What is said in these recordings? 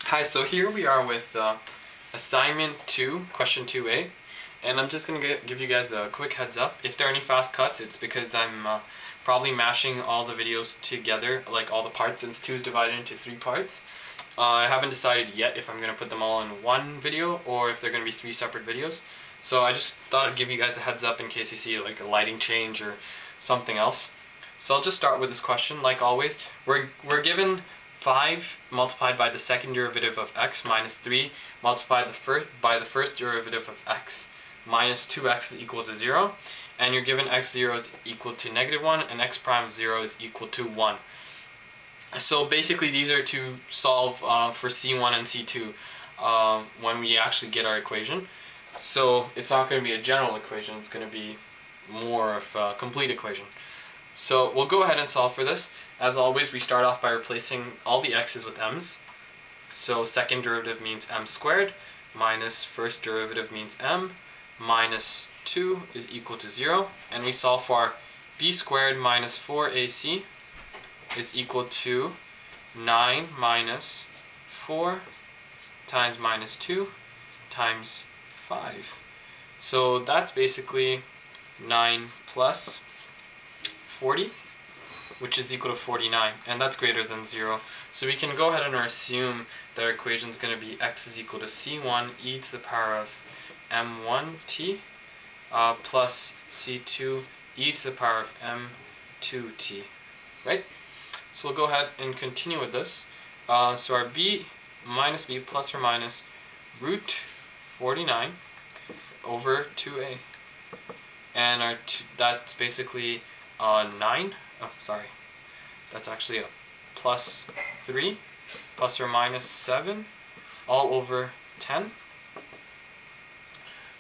Hi, so here we are with assignment 2, question 2a, and I'm just going to give you guys a quick heads up. If there are any fast cuts, it's because I'm probably mashing all the videos together, like all the parts, since 2 is divided into 3 parts. I haven't decided yet if I'm going to put them all in one video or if they're going to be 3 separate videos. So I just thought I'd give you guys a heads up in case you see like a lighting change or something else. So I'll just start with this question. Like always, we're given 5 multiplied by the second derivative of x minus 3 multiplied by the first derivative of x minus 2x is equal to 0, and you're given x0 is equal to -1 and x prime 0 is equal to 1. So basically these are to solve for C1 and C2 when we actually get our equation. So it's not going to be a general equation, it's going to be more of a complete equation. So we'll go ahead and solve for this. As always, we start off by replacing all the x's with m's. So second derivative means m squared, minus first derivative means m, minus 2 is equal to 0. And we solve for b squared minus 4ac is equal to 9 minus 4 times minus 2 times 5. So that's basically 9 plus 40, which is equal to 49, and that's greater than 0. So we can go ahead and assume that our equation is going to be x is equal to c1 e to the power of m1t plus c2 e to the power of m2t, right? So we'll go ahead and continue with this. So our b minus b plus or minus root 49 over 2a, and our that's basically 9, oh sorry, that's actually a plus 3 plus or minus 7 all over 10.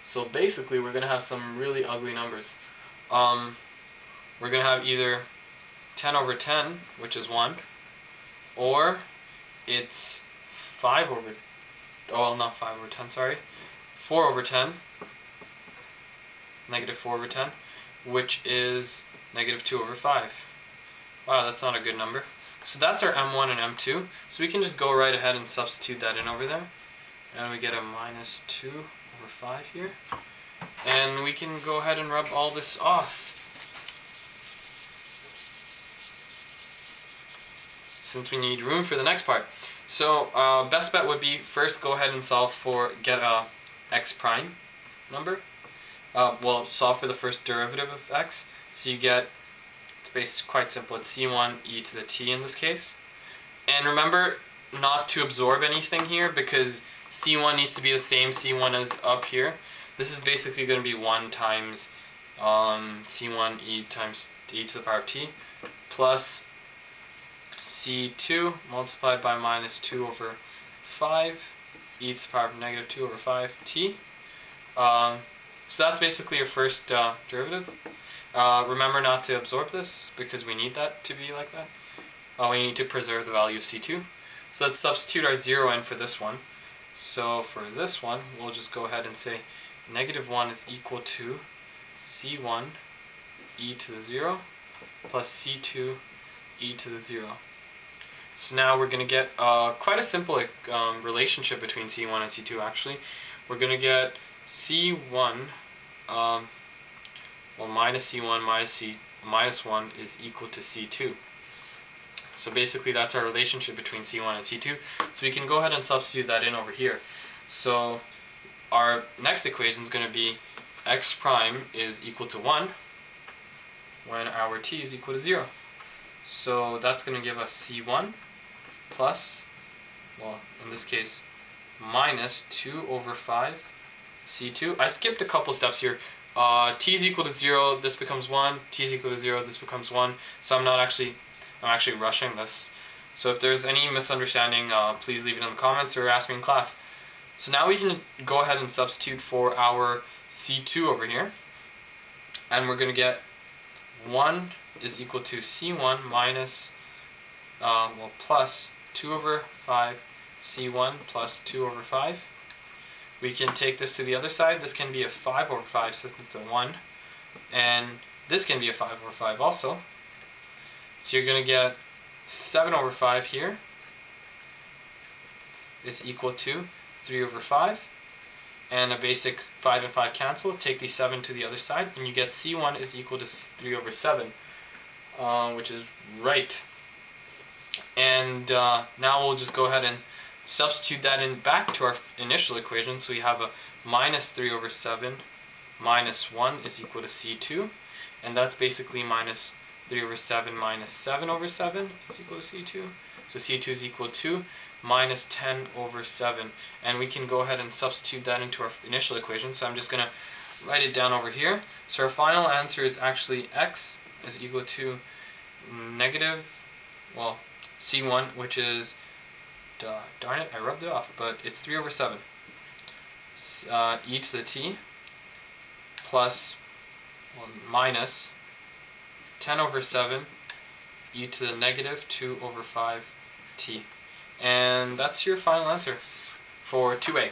So basically we're going to have some really ugly numbers. We're going to have either 10 over 10, which is 1, or it's 5 over, oh well, not 5 over 10, sorry, 4 over 10, negative 4 over 10, which is negative 2 over 5. Wow, that's not a good number. So that's our m1 and m2. So we can just go right ahead and substitute that in over there. And we get a minus 2 over 5 here. And we can go ahead and rub all this off, since we need room for the next part. So best bet would be first go ahead and solve for, get a x prime number. Well, solve for the first derivative of x. So you get, it's basically quite simple, it's c1 e to the t in this case. And remember not to absorb anything here, because c1 needs to be the same c1 as up here. This is basically going to be 1 times c1 e times e to the power of t plus c2 multiplied by minus 2 over 5 e to the power of negative 2 over 5 t. So that's basically your first derivative. Remember not to absorb this, because we need that to be like that. We need to preserve the value of c2. So let's substitute our 0 in for this one. So for this one, we'll just go ahead and say negative 1 is equal to c1 e to the 0 plus c2 e to the 0. So now we're going to get quite a simple relationship between c1 and c2 actually. We're going to get c1, well, minus c1 minus 1 is equal to c2. So basically that's our relationship between c1 and c2. So we can go ahead and substitute that in over here. So our next equation is going to be x prime is equal to 1 when our t is equal to 0. So that's going to give us c1 plus, well, in this case, minus 2 over 5 c2. I skipped a couple steps here. T is equal to 0, this becomes 1. T is equal to 0, this becomes 1. So I'm actually rushing this. So if there's any misunderstanding, please leave it in the comments or ask me in class. So now we can go ahead and substitute for our c2 over here. And we're going to get 1 is equal to c1 minus, well, plus 2 over 5 c1 plus 2 over 5. We can take this to the other side. This can be a 5 over 5 since it's a 1. And this can be a 5 over 5 also. So you're going to get 7 over 5 here. is equal to 3 over 5. And a basic 5 and 5 cancel. Take the 7 to the other side, and you get C1 is equal to 3 over 7, which is right. And now we'll just go ahead and substitute that in back to our initial equation. So we have a minus 3 over 7 minus 1 is equal to C2. And that's basically minus 3 over 7 minus 7 over 7 is equal to C2. So C2 is equal to minus 10 over 7. And we can go ahead and substitute that into our initial equation. So I'm just going to write it down over here. So our final answer is actually x is equal to negative, well, C1, which is, darn it, I rubbed it off, but it's 3 over 7. E to the t plus, well, minus 10 over 7 e to the negative 2 over 5 t. And that's your final answer for 2A.